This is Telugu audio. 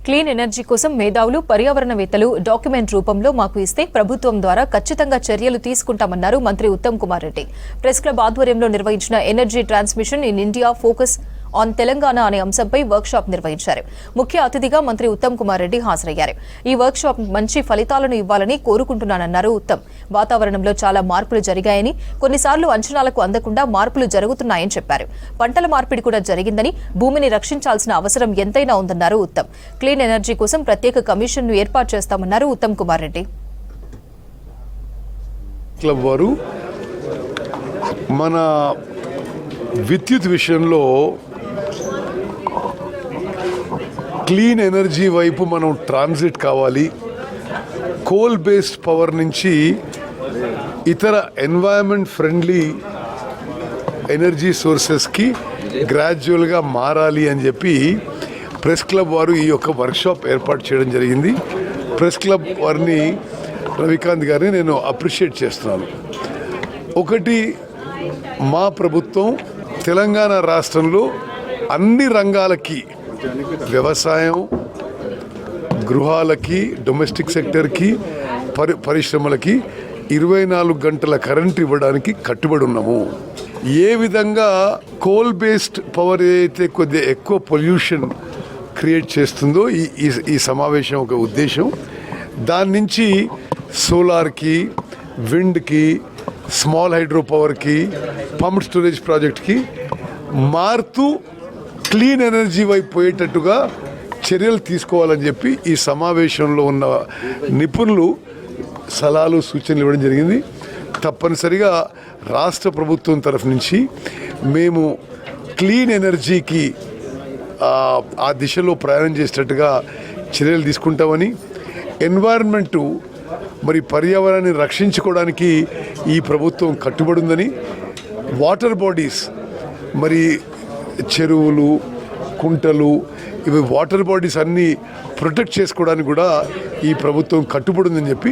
క్లీన్ ఎనర్జీ కోసం మేధావులు పర్యావరణవేత్తలు డాక్యుమెంట్ రూపంలో మాకు ఇస్తే ప్రభుత్వం ద్వారా ఖచ్చితంగా చర్యలు తీసుకుంటామన్నారు మంత్రి ఉత్తమ్ కుమార్ రెడ్డి. ప్రెస్ క్లబ్ ఆధ్వర్యంలో నిర్వహించిన energy transmission in India focus on Telangana అనే అంశంపై వర్క్షాప్ నిర్వహించారు. ముఖ్య అతిథిగా మంత్రి ఉత్తమ్ కుమార్ రెడ్డి హాజరయ్యారు. ఈ వర్క్షాప్ మంచి ఫలితాలను ఇవ్వాలని కోరుకుంటున్నానన్నారు ఉత్తమ్. వాతావరణంలో చాలా మార్పులు జరిగాయని, కొన్నిసార్లు అంచనాలకు అందకుండా మార్పులు జరుగుతున్నాయని చెప్పారు. పంటల మార్పిడి కూడా జరిగిందని, భూమిని రక్షించాల్సిన అవసరం ఎంతైనా ఉందన్నారు ఉత్తమ్. క్లీన్ ఎనర్జీ కోసం ప్రత్యేక కమిషన్ను ఏర్పాటు చేస్తామన్నారు ఉత్తమ్ కుమార్ రెడ్డి. క్లబ్ వారు మన విద్యుత్ విషయంలో క్లీన్ ఎనర్జీ వైపు మనం ట్రాన్సిట్ కావాలి. కోల్ బేస్డ్ పవర్ నుంచి ఇతర ఎన్వైరన్మెంట్ ఫ్రెండ్లీ ఎనర్జీ సోర్సెస్కి గ్రాడ్యువల్గా మారాలి అని చెప్పి ప్రెస్ క్లబ్ వారు ఈ యొక్క వర్క్షాప్ ఏర్పాటు చేయడం జరిగింది. ప్రెస్ క్లబ్ వారిని, రవికాంత్ గారిని నేను అప్రిషియేట్ చేస్తున్నాను. ఒకటి, మా ప్రభుత్వం తెలంగాణ రాష్ట్రంలో అన్ని రంగాలకి, వ్యవసాయం, గృహాలకి, డొమెస్టిక్ సెక్టర్కి, పరిశ్రమలకి 24 గంటల కరెంట్ ఇవ్వడానికి కట్టుబడి ఉన్నాము. ఏ విధంగా కోల్ బేస్డ్ పవర్ ఏదైతే కొద్దిగా ఎక్కువ పొల్యూషన్ క్రియేట్ చేస్తుందో ఈ సమావేశం ఒక ఉద్దేశం. దాని నుంచి సోలార్కి, విండ్కి, స్మాల్ హైడ్రో పవర్కి, పంప్ స్టోరేజ్ ప్రాజెక్ట్కి మారుతూ క్లీన్ ఎనర్జీ వైపు పోయేటట్టుగా చర్యలు తీసుకోవాలని చెప్పి ఈ సమావేశంలో ఉన్న నిపుణులు సలహాలు, సూచనలు ఇవ్వడం జరిగింది. తప్పనిసరిగా రాష్ట్ర ప్రభుత్వం తరఫు నుంచి మేము క్లీన్ ఎనర్జీకి ఆ దిశలో ప్రయాణం చేసేటట్టుగా చర్యలు తీసుకుంటామని, ఎన్వైరన్మెంటు మరి పర్యావరణాన్ని రక్షించుకోవడానికి ఈ ప్రభుత్వం కట్టుబడి ఉందని, వాటర్ బాడీస్ మరి చెరువులు, కుంటలు, ఇవి వాటర్ బాడీస్ అన్నీ ప్రొటెక్ట్ చేసుకోవడానికి కూడా ఈ ప్రభుత్వం కట్టుబడి ఉందని చెప్పి